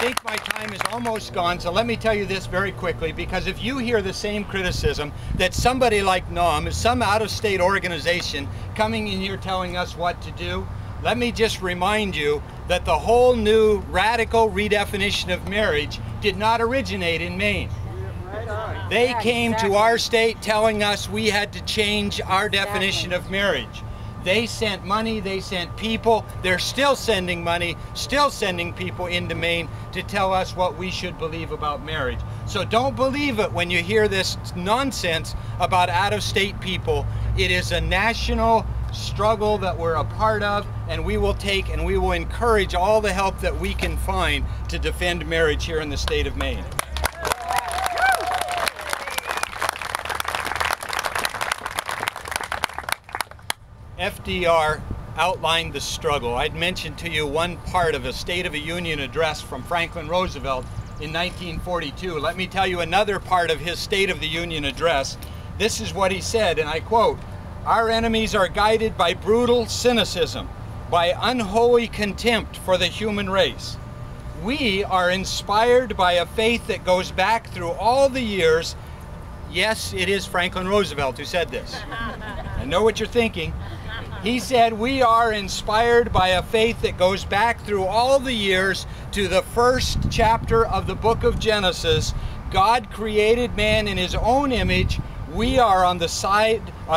think my time is almost gone, so let me tell you this very quickly, because if you hear the same criticism that somebody like NOM is some out-of-state organization coming in here telling us what to do, let me just remind you that the whole new radical redefinition of marriage did not originate in Maine. They came to our state telling us we had to change our definition of marriage. They sent money, they sent people, they're still sending money, still sending people into Maine to tell us what we should believe about marriage. So don't believe it when you hear this nonsense about out-of-state people. It is a national struggle that we're a part of, and we will take and we will encourage all the help that we can find to defend marriage here in the state of Maine. FDR outlined the struggle. I'd mentioned to you one part of a State of the Union address from Franklin Roosevelt in 1942. Let me tell you another part of his State of the Union address. This is what he said, and I quote, "Our enemies are guided by brutal cynicism, by unholy contempt for the human race. We are inspired by a faith that goes back through all the years." Yes, it is Franklin Roosevelt who said this. I know what you're thinking. He said, "We are inspired by a faith that goes back through all the years to the first chapter of the book of Genesis. God created man in his own image. We are on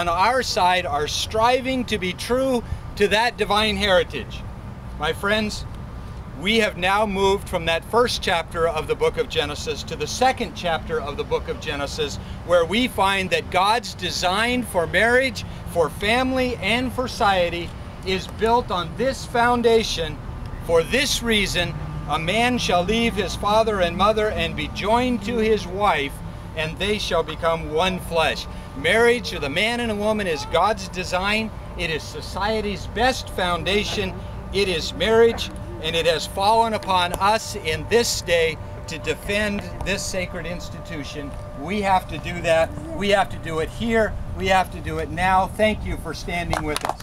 our side, are striving to be true to that divine heritage." My friends, we have now moved from that first chapter of the book of Genesis to the second chapter of the book of Genesis, where we find that God's design for marriage, for family, and for society is built on this foundation. "For this reason, a man shall leave his father and mother and be joined to his wife, and they shall become one flesh." Marriage to the man and a woman is God's design. It is society's best foundation. It is marriage, and it has fallen upon us in this day to defend this sacred institution. We have to do that. We have to do it here. We have to do it now. Thank you for standing with us.